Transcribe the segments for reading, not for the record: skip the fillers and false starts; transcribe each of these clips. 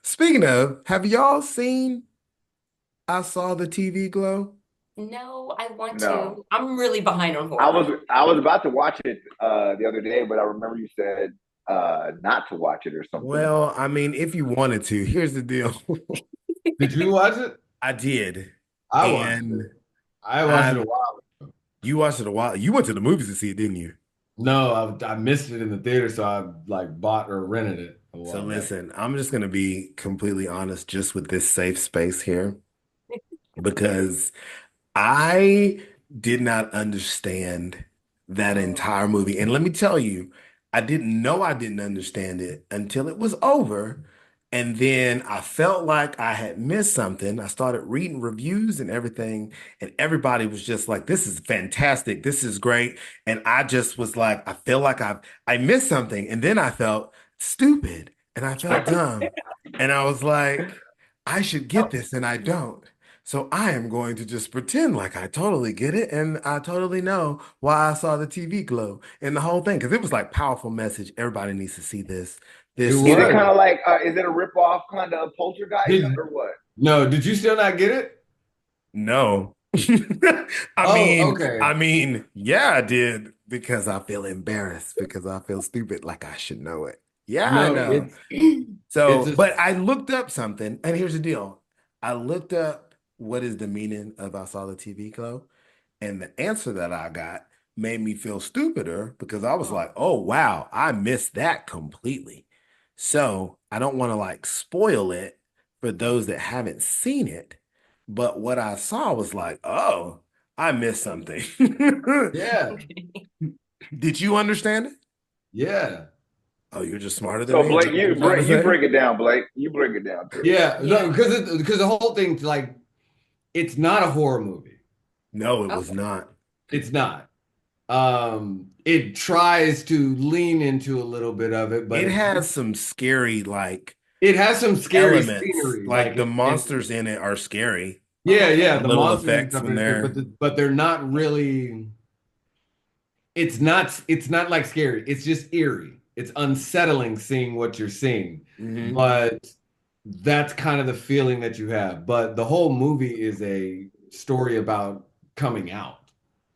speaking of, have y'all seen I Saw the TV Glow? No, I want No, to. I'm really behind on I horror. was I was about to watch it the other day, but I remember you said not to watch it or something. Well, I mean, if you wanted to, here's the deal. Did you watch it? I did. I watched it. And I watched it a I while. you watched it a while. You went to the movies to see it, didn't you? No, I missed it in the theater, so I like bought or rented it a So while back. listen, I'm just gonna be completely honest just with this safe space here because I did not understand that Oh. entire movie. And let me tell you, I didn't know I didn't understand it until it was over. And then I felt like I had missed something. I started reading reviews and everything, and everybody was just like, "This is fantastic. This is great." And I just was like, I feel like I missed something. And then I felt stupid and I felt dumb. And I was like, I should get this, and I don't. So I am going to just pretend like I totally get it and I totally know why I saw the TV glow and the whole thing because it was like powerful message. Everybody needs to see this. It This, Is it was. kind of like is it a ripoff kind of Poltergeist Did or what? no, did you still not get it? no. I Oh, mean, okay. I mean, yeah, I did because I feel embarrassed because I feel stupid like I should know it. Yeah, I No, know. it's So, a but I looked up something, and here's the deal. I looked up what is the meaning of I saw the TV glow. And the answer that I got made me feel stupider because I was Oh. like, oh, wow, I missed that completely. So I don't want to like spoil it for those that haven't seen it. But what I saw was like, oh, I missed something. yeah, Did you understand it? yeah. Oh, you're just smarter than So me. Is that Blake, what you're trying to you say? break it down, Blake. You break it down to us. Yeah, no, Yeah. because the whole thing like it's not a horror movie. No, it was Okay. not. It's not. It tries to lean into a little bit of it, but It has some scary like it has some scary elements. scenery. Like Like the it monsters in it are scary. yeah, Okay. yeah, The the little monsters and effects stuff when are scary, but they're but they're not really. It's not like scary. It's just eerie. It's unsettling seeing what you're seeing, Mhm. but that's kind of the feeling that you have. But the whole movie is a story about coming out,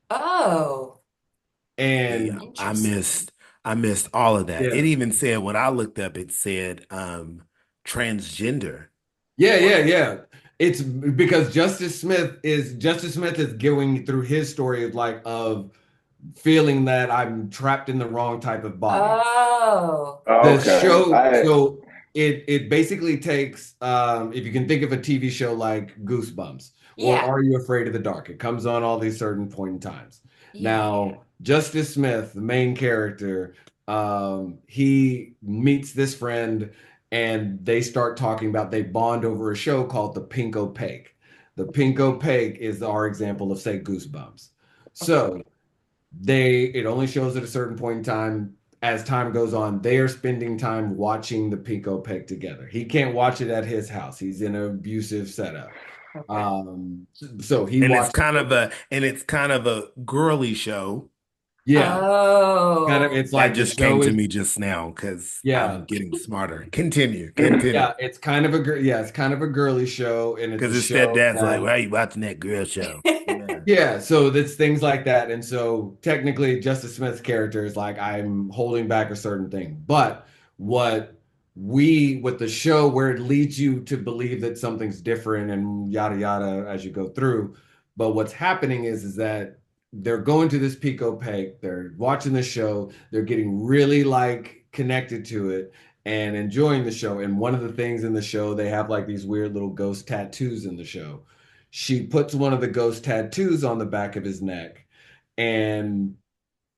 Oh, Yeah, and interesting. I missed all of that. It yeah, even said when I looked up, it said transgender. yeah, What? yeah, yeah. It's because Justice Smith is going through his story of like of feeling that I'm trapped in the wrong type of body. Oh. The Okay, show, I so it basically takes if you can think of a TV show like Goosebumps or Yeah. Are You Afraid of the Dark? It comes on all these certain point in times. Yeah. Now, Justice Smith, the main character, he meets this friend and they start talking about they bond over a show called The Pink Opaque. The Pink Opaque is our example of say Goosebumps. Okay. So it only shows at a certain point in time. As time goes on, they are spending time watching the Pico Peg together. He can't watch it at his house. He's in an abusive setup. Okay. So he And it's watches kind of it. a girly show. Yeah, kind of. Oh. It's That like the just came show to is. me just now because I'm Yeah, getting smarter. Continue, continue. yeah. It's kind of a girly show, and it's Because a his show stepdad's like, that. "Why are you watching that girl show?" Yeah. Yeah, so it's things like that. And so technically Justice Smith's character is like I'm holding back a certain thing. But what with the show where it leads you to believe that something's different and yada yada as you go through. But what's happening is that they're going to this Pico Peg, they're watching the show, they're getting really like connected to it and enjoying the show. And one of the things in the show, they have like these weird little ghost tattoos in the show. She puts one of the ghost tattoos on the back of his neck and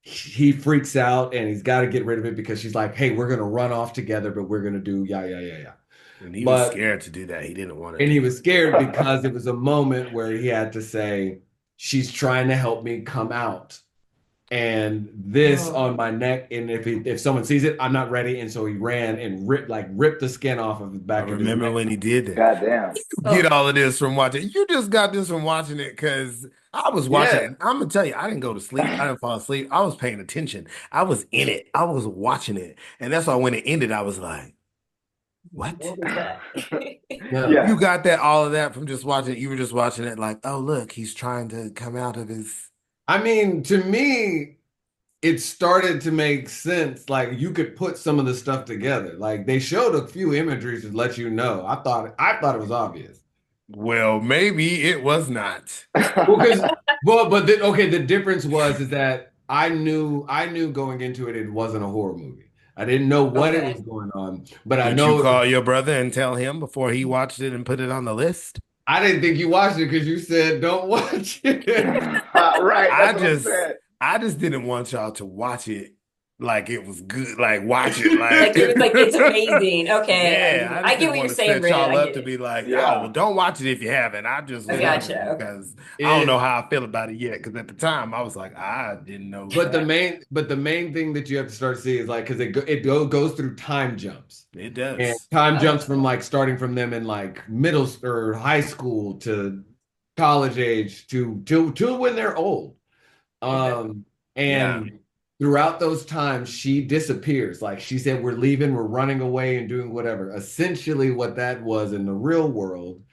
he freaks out and he's got to get rid of it because she's like, hey, we're going to run off together, but we're going to do yeah, yeah, yeah, yeah. And he was But, scared to do that. He didn't want to and he do it. was scared because it was a moment where he had to say, she's trying to help me come out. And this Oh. on my neck, and if someone sees it, I'm not ready. And so he ran and ripped the skin off of the I back of his remember neck. when he did that. goddamn. Get Oh. all of this from watching. You just got this from watching it because I was watching it. Yeah, And I'm gonna tell you, I didn't go to sleep. I didn't fall asleep. I was paying attention. I was in it. I was watching it. And that's why when it ended, I was like, What? What was that? Yeah. You Yeah. got that all of that from just watching, you were just watching it like, oh look, he's trying to come out of his. I mean, to me, it started to make sense. Like you could put some of the stuff together. Like they showed a few imageries to let you know. I thought it was obvious. Well, maybe it was not. Well, because but okay, the difference was is that I knew going into it wasn't a horror movie. I didn't know what it was Okay. going on, but I Did you know it was, call your brother and tell him before he watched it and put it on the list? I didn't think you watched it because you said don't watch it. Right. I That's what I'm just saying. I just didn't want y'all to watch it like it was good. Like watch it like Like it was like it's amazing. Okay, yeah, I I just get didn't what you're want to saying, set Brandon. y'all I up get to it. be like, oh, well, Yeah. don't watch it if you haven't. I just I let it gotcha. go Okay. because I don't know It how I feel about it yet. Because at the time I was like, I didn't know But the that. main thing that you have to start to see is like because goes through time jumps It and does. time Oh, jumps from like starting from them in like middle or high school to college age to when they're old. okay. Yeah. And throughout those times, she disappears. Like she said, we're leaving, we're running away and doing whatever. Essentially, what that was in the real world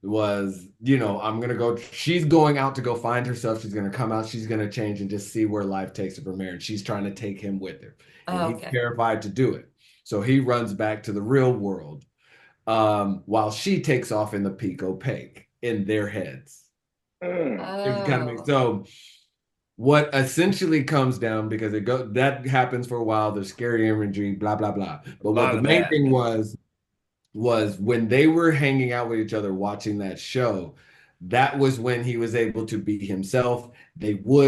was, I'm gonna go. She's going out to go find herself. She's gonna come out. She's gonna change and just see where life takes her from there. And she's trying to take him with her, and Oh, he's okay. terrified to do it. So he runs back to the real world, while she takes off in the Pico Peg in their heads. Mm. It was kind of Oh, so. What essentially comes down because that happens for a while. There's scary imagery, blah blah blah. A But what lot the of main that. thing was when they were hanging out with each other watching that show, that was when he was able to be himself.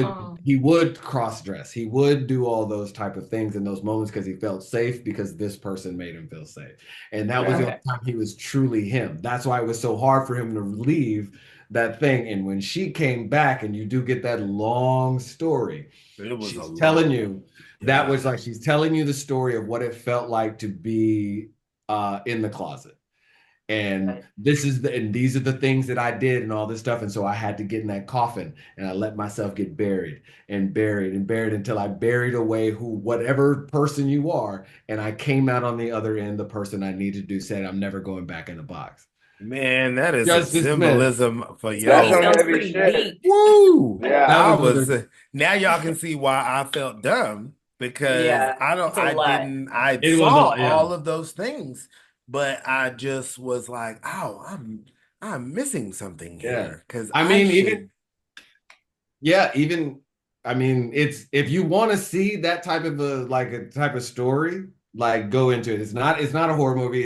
oh, He would cross dress, he would do all those type of things in those moments because he felt safe because this person made him feel safe, and that was Yeah. the only okay. time he was truly him. That's why it was so hard for him to leave that thing. And when she came back, and you do get that long story, It was a she's telling long. you that Yeah. was like she's telling you the story of what it felt like to be in the closet. And Right. these are the things that I did and all this stuff. And so I had to get in that coffin and I let myself get buried and buried and buried until I buried away whatever person you are. And I came out on the other end, the person I needed to do said, I'm never going back in the box. Man, that is some Justice Smith. symbolism for That's That some yo. sounds heavy pretty shit. deep. Woo! That I was what was they're now y'all can see why I felt dumb because Yeah, it's a I lot. didn't I it was saw all yeah. all of those things, but I just was like, oh, I'm missing something Yeah. here because I I mean, even should. yeah, even I mean, it's if you want to see that type of a type of story, like go into it. It's not a horror movie.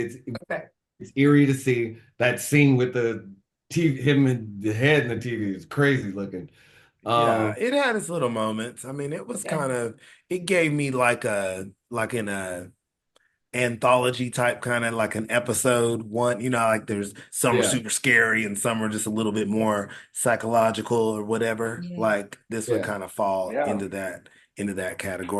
Okay. It's eerie to see that scene with the TV, him and the head in the TV is crazy looking. Yeah, Um, it had its little moments. I mean, it was Okay. kind of it gave me like in a anthology type kind of like an episode one, like there's some are yeah, super scary and some are just a little bit more psychological or whatever. Yeah. Like this would yeah. kind of fall Yeah. into that category.